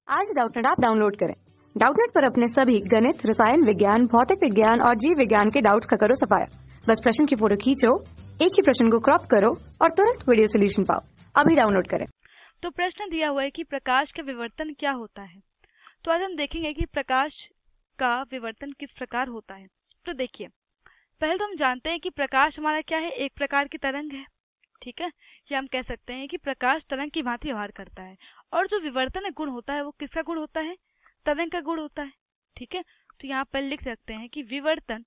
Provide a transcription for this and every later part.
आज Doubtnut app download करें। Doubtnut पर अपने सभी गणित, रसायन विज्ञान, भौतिक विज्ञान और जीव विज्ञान के डाउट्स का करो सफाया। बस प्रश्न की फोटो खींचो, एक ही प्रश्न को क्रॉप करो और तुरंत वीडियो सोल्यूशन पाओ। अभी डाउनलोड करें। तो प्रश्न दिया हुआ है कि प्रकाश का विवर्तन क्या होता है। तो आज हम देखेंगे कि प्रकाश का विवर्तन किस प्रकार होता है। तो देखिए, पहले तो हम जानते हैं कि प्रकाश हमारा क्या है, एक प्रकार की तरंग है। ठीक है, या हम कह सकते हैं कि प्रकाश तरंग की भांति व्यवहार करता है। और जो विवर्तन गुण होता है वो किसका गुण होता है? तरंग का गुण होता है। ठीक है, तो यहाँ पर लिख सकते हैं कि विवर्तन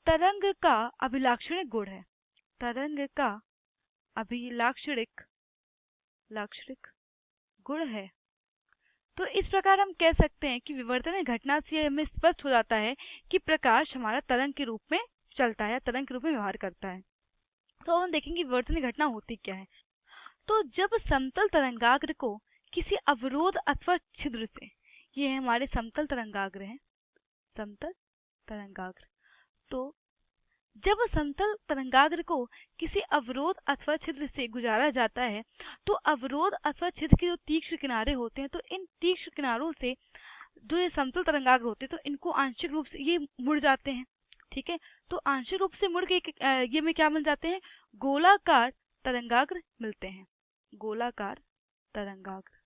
तरंग का अभिलाक्षणिक गुण है। तरंग का अभिलाक्षणिक गुण है। तो इस प्रकार हम कह सकते हैं कि विवर्तन घटना से हमें स्पष्ट हो जाता है कि प्रकाश हमारा तरंग के रूप में चलता है, तरंग के रूप में व्यवहार करता है। तो हम देखेंगे विवर्तन घटना होती क्या है। तो जब समतल तरंगाग्र को किसी अवरोध अथवा छिद्र से, ये है हमारे समतल तरंगाग्र हैं, समतल तरंगाग्र। तो जब समतल तरंगाग्र को किसी अवरोध अथवा छिद्र से गुजारा जाता है तो अवरोध अथवा छिद्र के जो तीक्ष्ण किनारे होते हैं, तो इन तीक्ष्ण किनारों से जो ये समतल तरंगाग्र होते हैं तो इनको आंशिक रूप से ये मुड़ जाते हैं। ठीक है, तो आंशिक रूप से मुड़ के ये में क्या मिल जाते हैं? गोलाकार तरंगाग्र मिलते हैं, गोलाकार तरंगाग्र।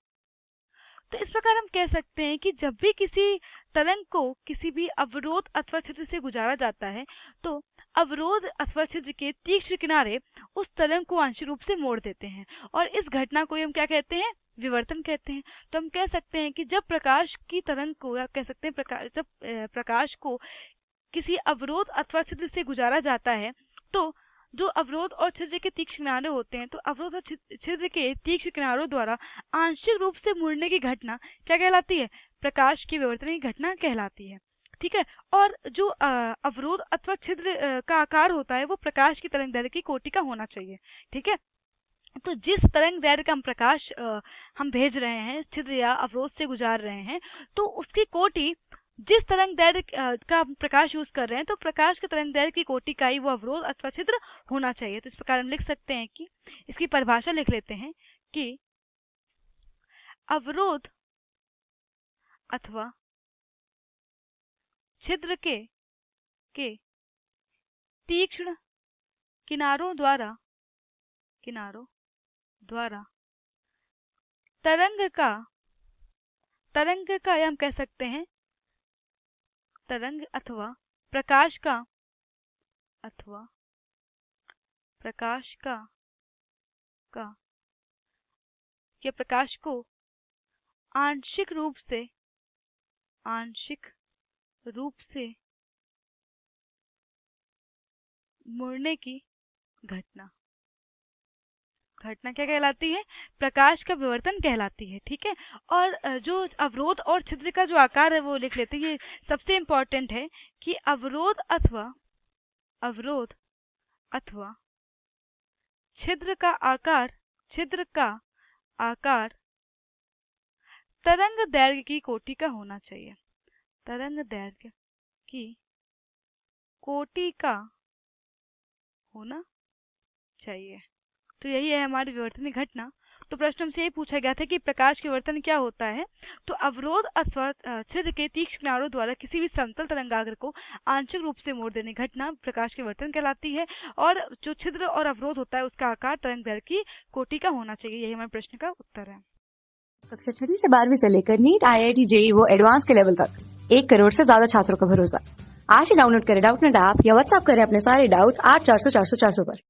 तो इस प्रकार हम कह सकते हैं कि जब भी किसी तरंग को किसी भी अवरोध अथवा छिद्र से गुजारा जाता है तो अवरोध अथवा छिद्र के तीक्ष्ण किनारे उस तरंग को आंशिक रूप से मोड़ देते हैं, और इस घटना को हम क्या कहते हैं? विवर्तन कहते हैं। तो हम कह सकते हैं कि जब प्रकाश की तरंग को, या कह सकते हैं जब प्रकाश को किसी अवरोध अथवा छिद्र से गुजारा जाता है तो जो अवरोध और छिद्र के तीक्ष्ण किनारे होते हैं, तो अवरोध और छिद्र के तीक्ष्ण किनारों द्वारा आंशिक रूप से मुड़ने की घटना क्या कहलाती है? प्रकाश की विवर्तन की घटना कहलाती है। ठीक है, और जो अवरोध अथवा छिद्र का आकार होता है वो प्रकाश की तरंगदैर्घ्य की कोटि का होना चाहिए। ठीक है, तो जिस तरंगदैर्घ्य का हम प्रकाश हम भेज रहे हैं, छिद्र या अवरोध से गुजार रहे हैं, तो उसकी कोटि, जिस तरंगदैर्घ्य का प्रकाश यूज कर रहे हैं, तो प्रकाश के तरंगदैर्घ्य की कोटि का ही वो अवरोध अथवा छिद्र होना चाहिए। तो इस प्रकार हम लिख सकते हैं कि इसकी परिभाषा लिख लेते हैं कि अवरोध अथवा छिद्र के तीक्ष्ण किनारों द्वारा तरंग का या हम कह सकते हैं तरंग अथवा प्रकाश या प्रकाश को आंशिक रूप से मुड़ने की घटना क्या कहलाती है? प्रकाश का विवर्तन कहलाती है। ठीक है, और जो अवरोध और छिद्र का जो आकार है वो लिख लेते हैं। ये सबसे इम्पोर्टेंट है कि अवरोध अथवा छिद्र का आकार तरंग दैर्घ्य की कोटि का होना चाहिए, तरंग दैर्घ्य की कोटि का होना चाहिए। तो यही है हमारी विवर्तन घटना। तो प्रश्न हमसे यही पूछा गया था कि प्रकाश के विवर्तन क्या होता है। तो अवरोध अथवा छिद्र के तीक्ष्ण किनारों द्वारा किसी भी समतल तरंगाग्र को आंशिक रूप से मोड़ देने घटना प्रकाश के विवर्तन कहलाती है, और जो छिद्र और अवरोध होता है उसका आकार तरंगदैर्घ्य की कोटि का होना चाहिए। यही हमारे प्रश्न का उत्तर है। कक्षा 6 से 12वीं से लेकर नीट, IIT, JEE वो एडवांस के लेवल तक 1 करोड़ से ज्यादा छात्रों का भरोसा। आज ही डाउनलोड करें डाउटनेट ऐप या व्हाट्सएप करें अपने सारे डाउट्स 8400 400 400 पर।